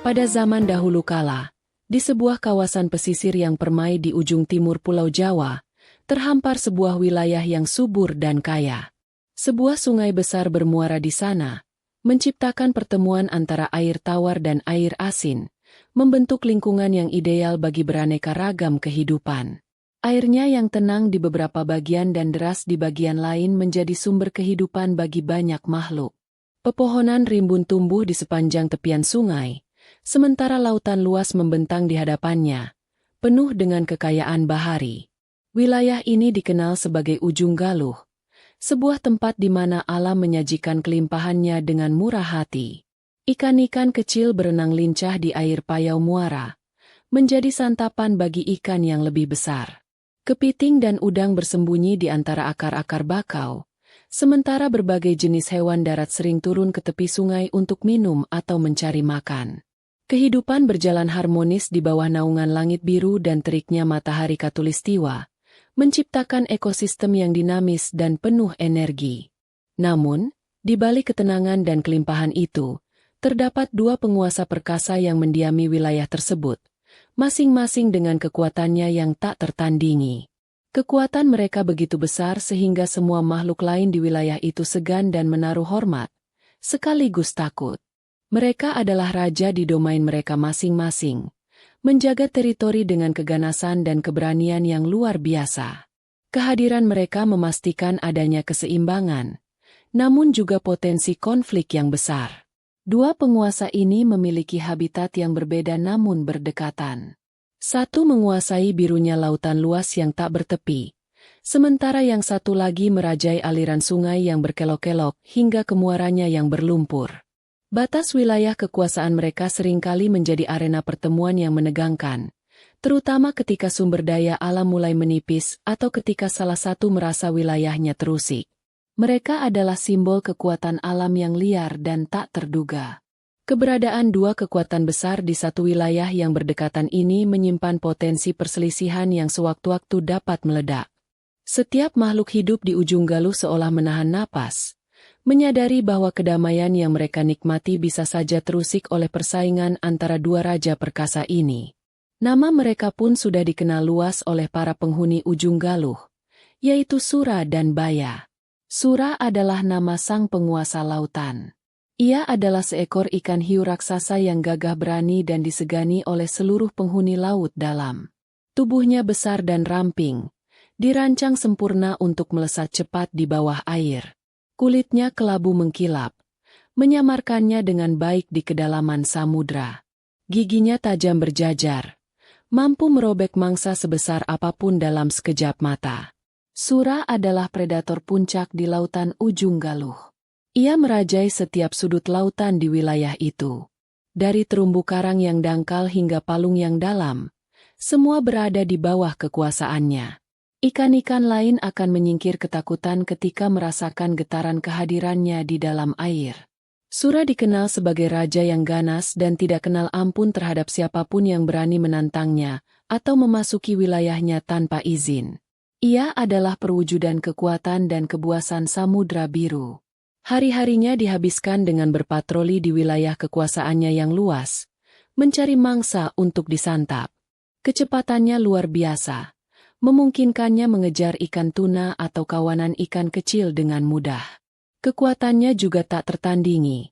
Pada zaman dahulu kala, di sebuah kawasan pesisir yang permai di ujung timur Pulau Jawa, terhampar sebuah wilayah yang subur dan kaya. Sebuah sungai besar bermuara di sana, menciptakan pertemuan antara air tawar dan air asin, membentuk lingkungan yang ideal bagi beraneka ragam kehidupan. Airnya yang tenang di beberapa bagian dan deras di bagian lain menjadi sumber kehidupan bagi banyak makhluk. Pepohonan rimbun tumbuh di sepanjang tepian sungai, sementara lautan luas membentang di hadapannya, penuh dengan kekayaan bahari. Wilayah ini dikenal sebagai Ujung Galuh, sebuah tempat di mana alam menyajikan kelimpahannya dengan murah hati. Ikan-ikan kecil berenang lincah di air payau muara, menjadi santapan bagi ikan yang lebih besar. Kepiting dan udang bersembunyi di antara akar-akar bakau, sementara berbagai jenis hewan darat sering turun ke tepi sungai untuk minum atau mencari makan. Kehidupan berjalan harmonis di bawah naungan langit biru dan teriknya matahari khatulistiwa, menciptakan ekosistem yang dinamis dan penuh energi. Namun, di balik ketenangan dan kelimpahan itu, terdapat dua penguasa perkasa yang mendiami wilayah tersebut, masing-masing dengan kekuatannya yang tak tertandingi. Kekuatan mereka begitu besar sehingga semua makhluk lain di wilayah itu segan dan menaruh hormat, sekaligus takut. Mereka adalah raja di domain mereka masing-masing, menjaga teritori dengan keganasan dan keberanian yang luar biasa. Kehadiran mereka memastikan adanya keseimbangan, namun juga potensi konflik yang besar. Dua penguasa ini memiliki habitat yang berbeda namun berdekatan. Satu menguasai birunya lautan luas yang tak bertepi, sementara yang satu lagi merajai aliran sungai yang berkelok-kelok hingga ke muaranya yang berlumpur. Batas wilayah kekuasaan mereka seringkali menjadi arena pertemuan yang menegangkan, terutama ketika sumber daya alam mulai menipis atau ketika salah satu merasa wilayahnya terusik. Mereka adalah simbol kekuatan alam yang liar dan tak terduga. Keberadaan dua kekuatan besar di satu wilayah yang berdekatan ini menyimpan potensi perselisihan yang sewaktu-waktu dapat meledak. Setiap makhluk hidup di Ujung Galuh seolah menahan napas, menyadari bahwa kedamaian yang mereka nikmati bisa saja terusik oleh persaingan antara dua raja perkasa ini. Nama mereka pun sudah dikenal luas oleh para penghuni Ujung Galuh, yaitu Sura dan Baya. Sura adalah nama sang penguasa lautan. Ia adalah seekor ikan hiu raksasa yang gagah berani dan disegani oleh seluruh penghuni laut dalam. Tubuhnya besar dan ramping, dirancang sempurna untuk melesat cepat di bawah air. Kulitnya kelabu mengkilap, menyamarkannya dengan baik di kedalaman samudra. Giginya tajam berjajar, mampu merobek mangsa sebesar apapun dalam sekejap mata. Sura adalah predator puncak di lautan Ujung Galuh. Ia merajai setiap sudut lautan di wilayah itu. Dari terumbu karang yang dangkal hingga palung yang dalam, semua berada di bawah kekuasaannya. Ikan-ikan lain akan menyingkir ketakutan ketika merasakan getaran kehadirannya di dalam air. Sura dikenal sebagai raja yang ganas dan tidak kenal ampun terhadap siapapun yang berani menantangnya atau memasuki wilayahnya tanpa izin. Ia adalah perwujudan kekuatan dan kebuasan Samudra Biru. Hari-harinya dihabiskan dengan berpatroli di wilayah kekuasaannya yang luas, mencari mangsa untuk disantap. Kecepatannya luar biasa, memungkinkannya mengejar ikan tuna atau kawanan ikan kecil dengan mudah. Kekuatannya juga tak tertandingi,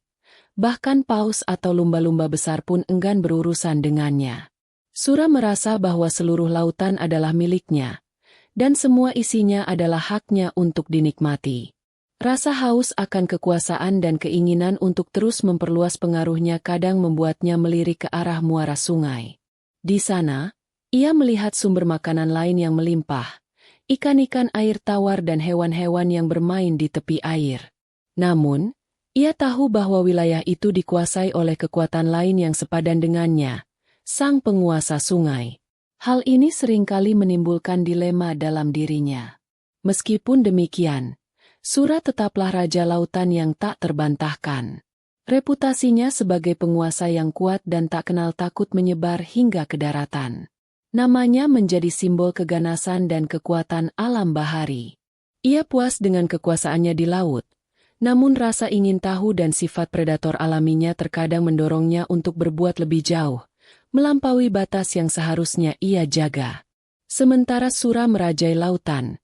bahkan paus atau lumba-lumba besar pun enggan berurusan dengannya. Sura merasa bahwa seluruh lautan adalah miliknya, dan semua isinya adalah haknya untuk dinikmati. Rasa haus akan kekuasaan dan keinginan untuk terus memperluas pengaruhnya kadang membuatnya melirik ke arah muara sungai. Di sana, ia melihat sumber makanan lain yang melimpah, ikan-ikan air tawar dan hewan-hewan yang bermain di tepi air. Namun, ia tahu bahwa wilayah itu dikuasai oleh kekuatan lain yang sepadan dengannya, sang penguasa sungai. Hal ini seringkali menimbulkan dilema dalam dirinya. Meskipun demikian, Sura tetaplah raja lautan yang tak terbantahkan. Reputasinya sebagai penguasa yang kuat dan tak kenal takut menyebar hingga ke daratan. Namanya menjadi simbol keganasan dan kekuatan alam bahari. Ia puas dengan kekuasaannya di laut, Namun rasa ingin tahu dan sifat predator alaminya terkadang mendorongnya untuk berbuat lebih jauh, melampaui batas yang seharusnya ia jaga. Sementara Sura merajai lautan,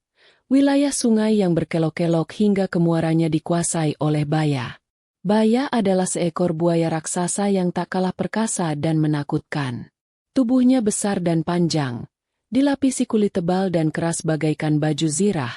wilayah sungai yang berkelok-kelok hingga ke muaranya dikuasai oleh Baya. Baya adalah seekor buaya raksasa yang tak kalah perkasa dan menakutkan. Tubuhnya besar dan panjang, dilapisi kulit tebal dan keras bagaikan baju zirah,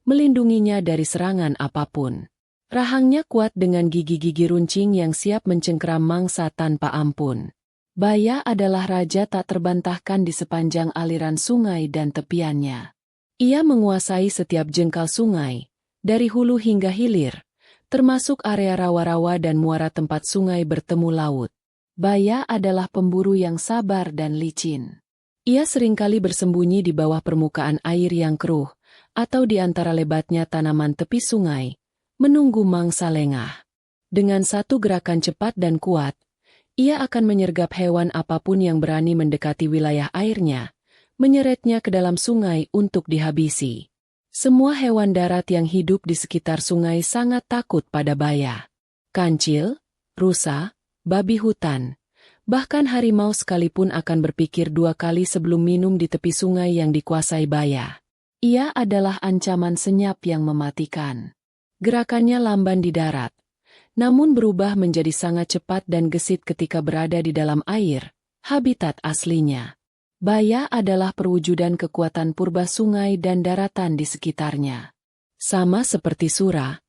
melindunginya dari serangan apapun. Rahangnya kuat dengan gigi-gigi runcing yang siap mencengkeram mangsa tanpa ampun. Baya adalah raja tak terbantahkan di sepanjang aliran sungai dan tepiannya. Ia menguasai setiap jengkal sungai, dari hulu hingga hilir, termasuk area rawa-rawa dan muara tempat sungai bertemu laut. Baya adalah pemburu yang sabar dan licin. Ia seringkali bersembunyi di bawah permukaan air yang keruh, atau di antara lebatnya tanaman tepi sungai, menunggu mangsa lengah. Dengan satu gerakan cepat dan kuat, ia akan menyergap hewan apapun yang berani mendekati wilayah airnya, menyeretnya ke dalam sungai untuk dihabisi. Semua hewan darat yang hidup di sekitar sungai sangat takut pada Baya. Kancil, rusa, babi hutan, bahkan harimau sekalipun akan berpikir dua kali sebelum minum di tepi sungai yang dikuasai Baya. Ia adalah ancaman senyap yang mematikan. Gerakannya lamban di darat, namun berubah menjadi sangat cepat dan gesit ketika berada di dalam air, habitat aslinya. Baya adalah perwujudan kekuatan purba sungai dan daratan di sekitarnya. Sama seperti Sura,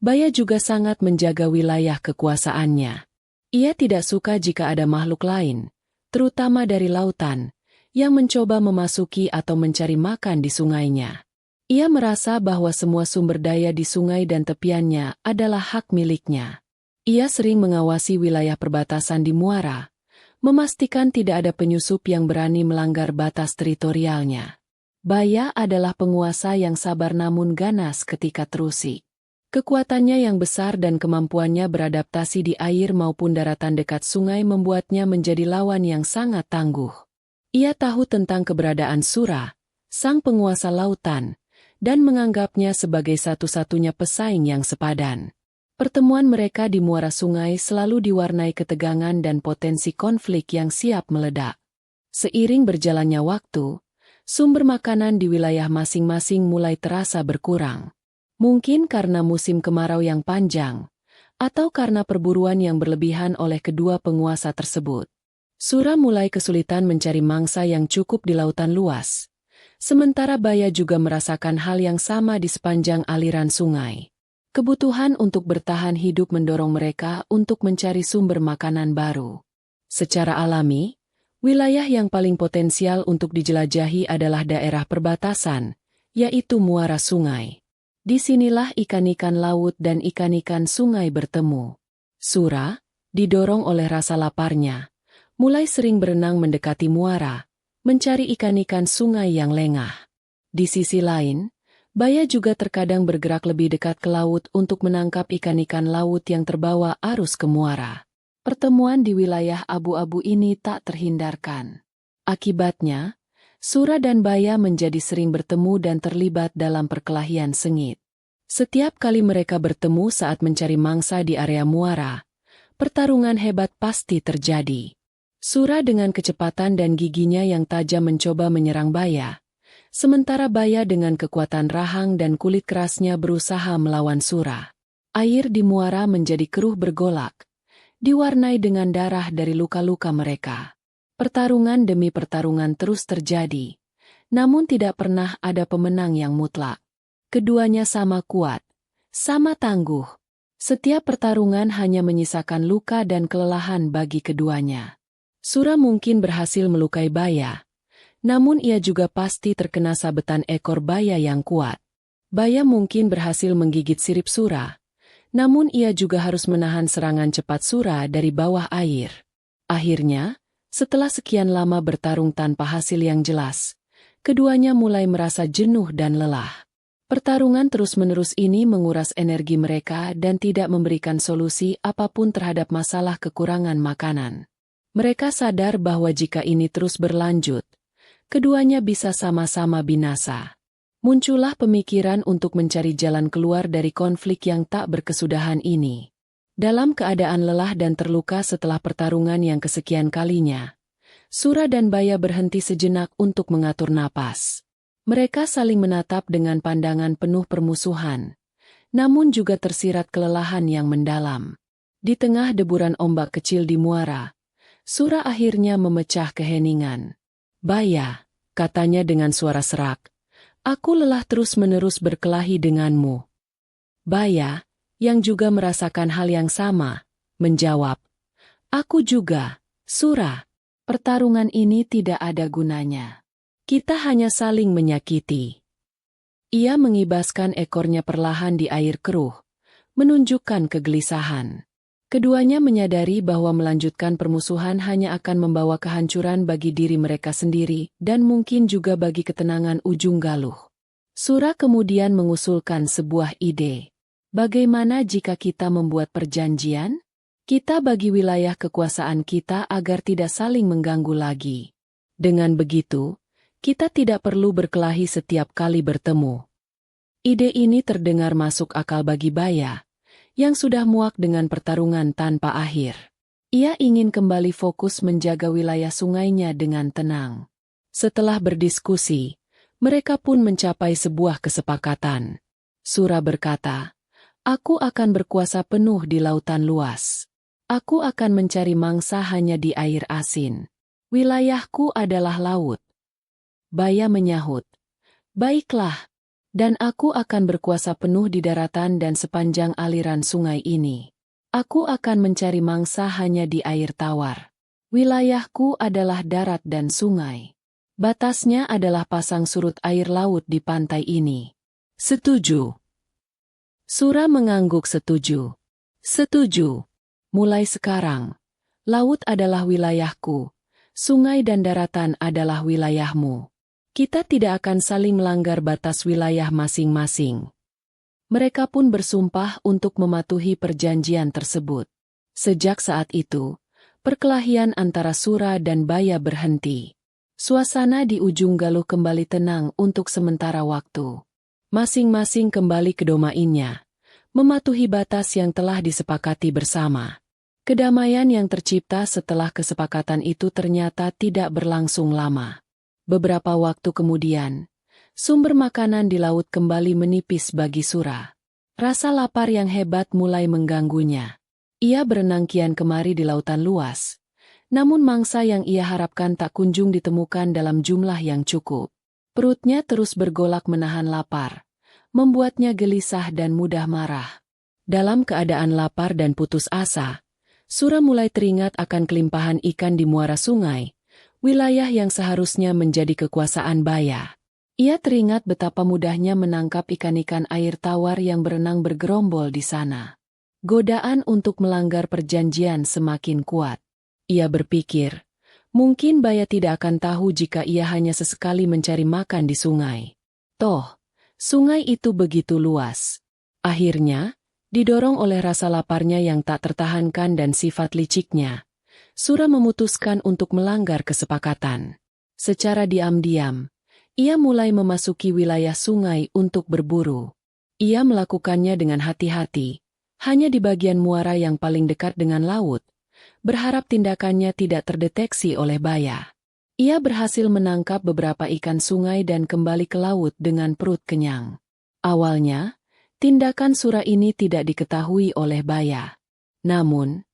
Baya juga sangat menjaga wilayah kekuasaannya. Ia tidak suka jika ada makhluk lain, terutama dari lautan, yang mencoba memasuki atau mencari makan di sungainya. Ia merasa bahwa semua sumber daya di sungai dan tepiannya adalah hak miliknya. Ia sering mengawasi wilayah perbatasan di muara, memastikan tidak ada penyusup yang berani melanggar batas teritorialnya. Baya adalah penguasa yang sabar namun ganas ketika terusik. Kekuatannya yang besar dan kemampuannya beradaptasi di air maupun daratan dekat sungai membuatnya menjadi lawan yang sangat tangguh. Ia tahu tentang keberadaan Sura, sang penguasa lautan, dan menganggapnya sebagai satu-satunya pesaing yang sepadan. Pertemuan mereka di muara sungai selalu diwarnai ketegangan dan potensi konflik yang siap meledak. Seiring berjalannya waktu, sumber makanan di wilayah masing-masing mulai terasa berkurang. Mungkin karena musim kemarau yang panjang, atau karena perburuan yang berlebihan oleh kedua penguasa tersebut. Sura mulai kesulitan mencari mangsa yang cukup di lautan luas. Sementara Baya juga merasakan hal yang sama di sepanjang aliran sungai. Kebutuhan untuk bertahan hidup mendorong mereka untuk mencari sumber makanan baru. Secara alami, wilayah yang paling potensial untuk dijelajahi adalah daerah perbatasan, yaitu muara sungai. Disinilah ikan-ikan laut dan ikan-ikan sungai bertemu. Sura, didorong oleh rasa laparnya, mulai sering berenang mendekati muara, mencari ikan-ikan sungai yang lengah. Di sisi lain, Baya juga terkadang bergerak lebih dekat ke laut untuk menangkap ikan-ikan laut yang terbawa arus ke muara. Pertemuan di wilayah abu-abu ini tak terhindarkan. Akibatnya, Sura dan Baya menjadi sering bertemu dan terlibat dalam perkelahian sengit. Setiap kali mereka bertemu saat mencari mangsa di area muara, pertarungan hebat pasti terjadi. Sura dengan kecepatan dan giginya yang tajam mencoba menyerang Baya, sementara Baya dengan kekuatan rahang dan kulit kerasnya berusaha melawan Sura. Air di muara menjadi keruh bergolak, diwarnai dengan darah dari luka-luka mereka. Pertarungan demi pertarungan terus terjadi, namun tidak pernah ada pemenang yang mutlak. Keduanya sama kuat, sama tangguh. Setiap pertarungan hanya menyisakan luka dan kelelahan bagi keduanya. Sura mungkin berhasil melukai Baya, namun ia juga pasti terkena sabetan ekor Baya yang kuat. Baya mungkin berhasil menggigit sirip Sura, namun ia juga harus menahan serangan cepat Sura dari bawah air. Akhirnya, setelah sekian lama bertarung tanpa hasil yang jelas, keduanya mulai merasa jenuh dan lelah. Pertarungan terus-menerus ini menguras energi mereka dan tidak memberikan solusi apapun terhadap masalah kekurangan makanan. Mereka sadar bahwa jika ini terus berlanjut, keduanya bisa sama-sama binasa. Muncullah pemikiran untuk mencari jalan keluar dari konflik yang tak berkesudahan ini. Dalam keadaan lelah dan terluka setelah pertarungan yang kesekian kalinya, Sura dan Baya berhenti sejenak untuk mengatur napas. Mereka saling menatap dengan pandangan penuh permusuhan, namun juga tersirat kelelahan yang mendalam. Di tengah deburan ombak kecil di muara, Sura akhirnya memecah keheningan. "Baya," katanya dengan suara serak, "aku lelah terus-menerus berkelahi denganmu." Baya, yang juga merasakan hal yang sama, menjawab, "Aku juga, Sura. Pertarungan ini tidak ada gunanya. Kita hanya saling menyakiti." Ia mengibaskan ekornya perlahan di air keruh, menunjukkan kegelisahan. Keduanya menyadari bahwa melanjutkan permusuhan hanya akan membawa kehancuran bagi diri mereka sendiri dan mungkin juga bagi ketenangan ujung galuh. Sura kemudian mengusulkan sebuah ide. "Bagaimana jika kita membuat perjanjian? Kita bagi wilayah kekuasaan kita agar tidak saling mengganggu lagi. Dengan begitu, kita tidak perlu berkelahi setiap kali bertemu." Ide ini terdengar masuk akal bagi Baya, yang sudah muak dengan pertarungan tanpa akhir. Ia ingin kembali fokus menjaga wilayah sungainya dengan tenang. Setelah berdiskusi, mereka pun mencapai sebuah kesepakatan. Sura berkata, "Aku akan berkuasa penuh di lautan luas. Aku akan mencari mangsa hanya di air asin. Wilayahku adalah laut." Baya menyahut, "Baiklah. Dan aku akan berkuasa penuh di daratan dan sepanjang aliran sungai ini. Aku akan mencari mangsa hanya di air tawar. Wilayahku adalah darat dan sungai. Batasnya adalah pasang surut air laut di pantai ini." "Setuju." Sura mengangguk setuju. "Setuju. Mulai sekarang, laut adalah wilayahku, sungai dan daratan adalah wilayahmu. Kita tidak akan saling melanggar batas wilayah masing-masing." Mereka pun bersumpah untuk mematuhi perjanjian tersebut. Sejak saat itu, perkelahian antara Sura dan Baya berhenti. Suasana di ujung galuh kembali tenang untuk sementara waktu. Masing-masing kembali ke domainnya, mematuhi batas yang telah disepakati bersama. Kedamaian yang tercipta setelah kesepakatan itu ternyata tidak berlangsung lama. Beberapa waktu kemudian, sumber makanan di laut kembali menipis bagi Sura. Rasa lapar yang hebat mulai mengganggunya. Ia berenang kian kemari di lautan luas, namun mangsa yang ia harapkan tak kunjung ditemukan dalam jumlah yang cukup. Perutnya terus bergolak menahan lapar, membuatnya gelisah dan mudah marah. Dalam keadaan lapar dan putus asa, Sura mulai teringat akan kelimpahan ikan di muara sungai, wilayah yang seharusnya menjadi kekuasaan Baya. Ia teringat betapa mudahnya menangkap ikan-ikan air tawar yang berenang bergerombol di sana. Godaan untuk melanggar perjanjian semakin kuat. Ia berpikir, mungkin Baya tidak akan tahu jika ia hanya sesekali mencari makan di sungai. Toh, sungai itu begitu luas. Akhirnya, didorong oleh rasa laparnya yang tak tertahankan dan sifat liciknya, Sura memutuskan untuk melanggar kesepakatan. Secara diam-diam, ia mulai memasuki wilayah sungai untuk berburu. Ia melakukannya dengan hati-hati, hanya di bagian muara yang paling dekat dengan laut, berharap tindakannya tidak terdeteksi oleh Baya. Ia berhasil menangkap beberapa ikan sungai dan kembali ke laut dengan perut kenyang. Awalnya, tindakan Sura ini tidak diketahui oleh Baya. Namun,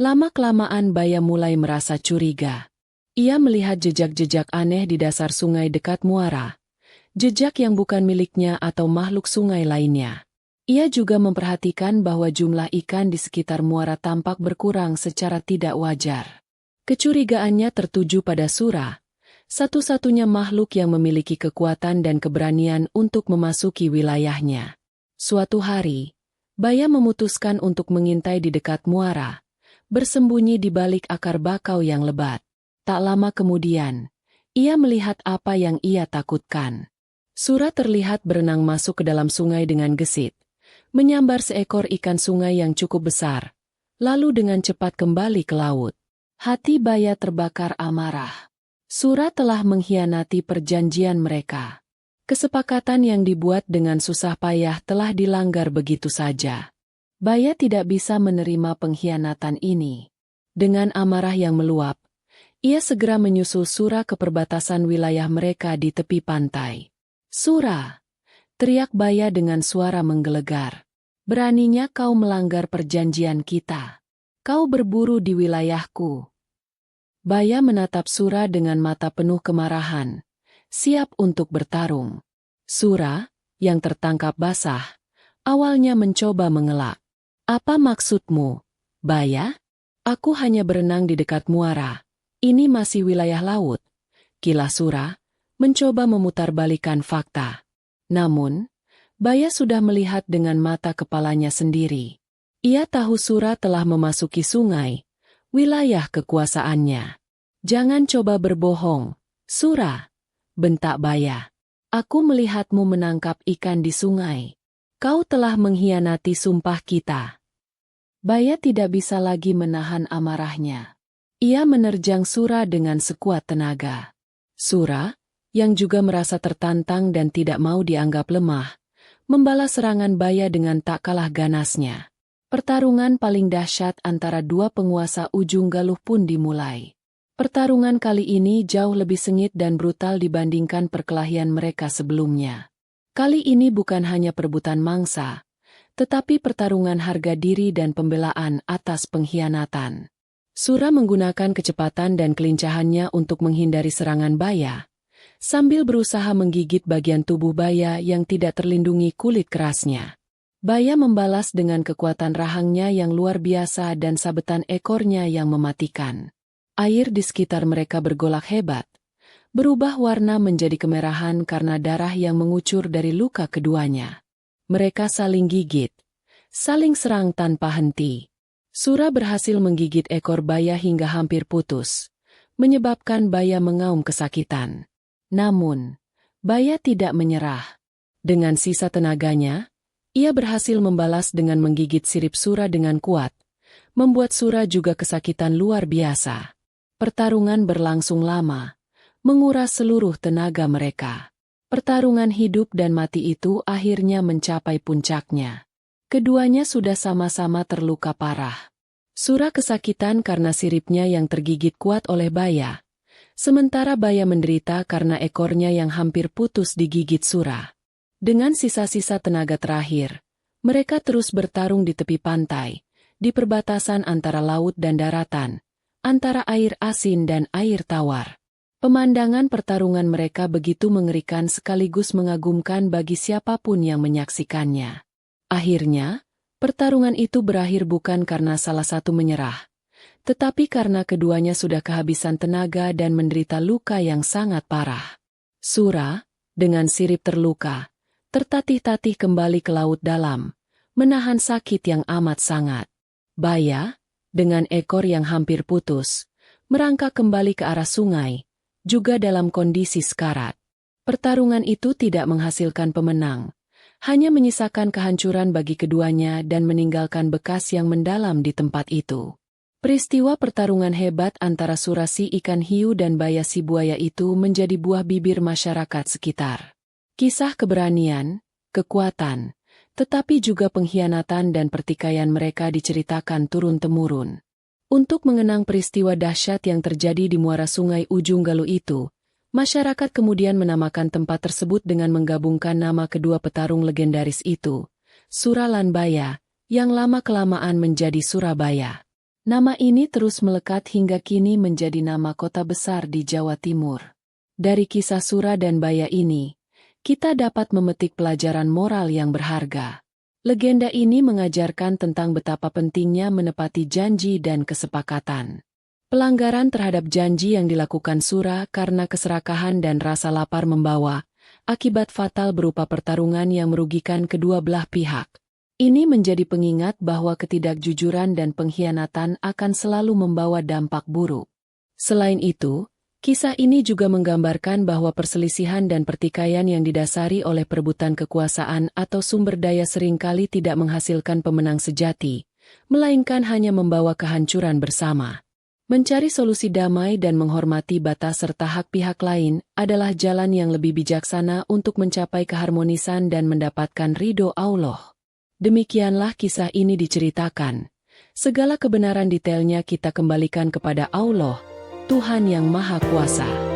lama-kelamaan Baya mulai merasa curiga. Ia melihat jejak-jejak aneh di dasar sungai dekat muara, jejak yang bukan miliknya atau makhluk sungai lainnya. Ia juga memperhatikan bahwa jumlah ikan di sekitar muara tampak berkurang secara tidak wajar. Kecurigaannya tertuju pada Sura, satu-satunya makhluk yang memiliki kekuatan dan keberanian untuk memasuki wilayahnya. Suatu hari, Baya memutuskan untuk mengintai di dekat muara, bersembunyi di balik akar bakau yang lebat. Tak lama kemudian, ia melihat apa yang ia takutkan. Sura terlihat berenang masuk ke dalam sungai dengan gesit, menyambar seekor ikan sungai yang cukup besar, lalu dengan cepat kembali ke laut. Hati Baya terbakar amarah. Sura telah mengkhianati perjanjian mereka. Kesepakatan yang dibuat dengan susah payah telah dilanggar begitu saja. Baya tidak bisa menerima pengkhianatan ini. Dengan amarah yang meluap, ia segera menyusul Sura ke perbatasan wilayah mereka di tepi pantai. "Sura!" teriak Baya dengan suara menggelegar. "Beraninya kau melanggar perjanjian kita. Kau berburu di wilayahku." Baya menatap Sura dengan mata penuh kemarahan, siap untuk bertarung. Sura, yang tertangkap basah, awalnya mencoba mengelak. "Apa maksudmu, Baya? Aku hanya berenang di dekat muara. Ini masih wilayah laut." Kilah Sura mencoba memutarbalikkan fakta. Namun, Baya sudah melihat dengan mata kepalanya sendiri. Ia tahu Sura telah memasuki sungai, wilayah kekuasaannya. "Jangan coba berbohong, Sura," bentak Baya. "Aku melihatmu menangkap ikan di sungai. Kau telah mengkhianati sumpah kita." Baya tidak bisa lagi menahan amarahnya. Ia menerjang Sura dengan sekuat tenaga. Sura, yang juga merasa tertantang dan tidak mau dianggap lemah, membalas serangan Baya dengan tak kalah ganasnya. Pertarungan paling dahsyat antara dua penguasa Ujung Galuh pun dimulai. Pertarungan kali ini jauh lebih sengit dan brutal dibandingkan perkelahian mereka sebelumnya. Kali ini bukan hanya perebutan mangsa, tetapi pertarungan harga diri dan pembelaan atas pengkhianatan. Sura menggunakan kecepatan dan kelincahannya untuk menghindari serangan Baya, sambil berusaha menggigit bagian tubuh Baya yang tidak terlindungi kulit kerasnya. Baya membalas dengan kekuatan rahangnya yang luar biasa dan sabetan ekornya yang mematikan. Air di sekitar mereka bergolak hebat, berubah warna menjadi kemerahan karena darah yang mengucur dari luka keduanya. Mereka saling gigit, saling serang tanpa henti. Sura berhasil menggigit ekor Baya hingga hampir putus, menyebabkan Baya mengaum kesakitan. Namun, Baya tidak menyerah. Dengan sisa tenaganya, ia berhasil membalas dengan menggigit sirip Sura dengan kuat, membuat Sura juga kesakitan luar biasa. Pertarungan berlangsung lama, menguras seluruh tenaga mereka. Pertarungan hidup dan mati itu akhirnya mencapai puncaknya. Keduanya sudah sama-sama terluka parah. Sura kesakitan karena siripnya yang tergigit kuat oleh Baya, sementara Baya menderita karena ekornya yang hampir putus digigit Sura. Dengan sisa-sisa tenaga terakhir, mereka terus bertarung di tepi pantai, di perbatasan antara laut dan daratan, antara air asin dan air tawar. Pemandangan pertarungan mereka begitu mengerikan sekaligus mengagumkan bagi siapapun yang menyaksikannya. Akhirnya, pertarungan itu berakhir bukan karena salah satu menyerah, tetapi karena keduanya sudah kehabisan tenaga dan menderita luka yang sangat parah. Sura, dengan sirip terluka, tertatih-tatih kembali ke laut dalam, menahan sakit yang amat sangat. Baya, dengan ekor yang hampir putus, merangkak kembali ke arah sungai, juga dalam kondisi sekarat. Pertarungan itu tidak menghasilkan pemenang, hanya menyisakan kehancuran bagi keduanya dan meninggalkan bekas yang mendalam di tempat itu. Peristiwa pertarungan hebat antara Sura si ikan hiu dan Baya si buaya itu menjadi buah bibir masyarakat sekitar. Kisah keberanian, kekuatan, tetapi juga pengkhianatan dan pertikaian mereka diceritakan turun-temurun. Untuk mengenang peristiwa dahsyat yang terjadi di muara sungai Ujung Galuh itu, masyarakat kemudian menamakan tempat tersebut dengan menggabungkan nama kedua petarung legendaris itu, Sura lan Baya, yang lama-kelamaan menjadi Surabaya. Nama ini terus melekat hingga kini menjadi nama kota besar di Jawa Timur. Dari kisah Sura dan Baya ini, kita dapat memetik pelajaran moral yang berharga. Legenda ini mengajarkan tentang betapa pentingnya menepati janji dan kesepakatan. Pelanggaran terhadap janji yang dilakukan Sura karena keserakahan dan rasa lapar membawa akibat fatal berupa pertarungan yang merugikan kedua belah pihak. Ini menjadi pengingat bahwa ketidakjujuran dan pengkhianatan akan selalu membawa dampak buruk. Selain itu, kisah ini juga menggambarkan bahwa perselisihan dan pertikaian yang didasari oleh perebutan kekuasaan atau sumber daya seringkali tidak menghasilkan pemenang sejati, melainkan hanya membawa kehancuran bersama. Mencari solusi damai dan menghormati batas serta hak pihak lain adalah jalan yang lebih bijaksana untuk mencapai keharmonisan dan mendapatkan ridho Allah. Demikianlah kisah ini diceritakan. Segala kebenaran detailnya kita kembalikan kepada Allah, Tuhan yang Maha Kuasa.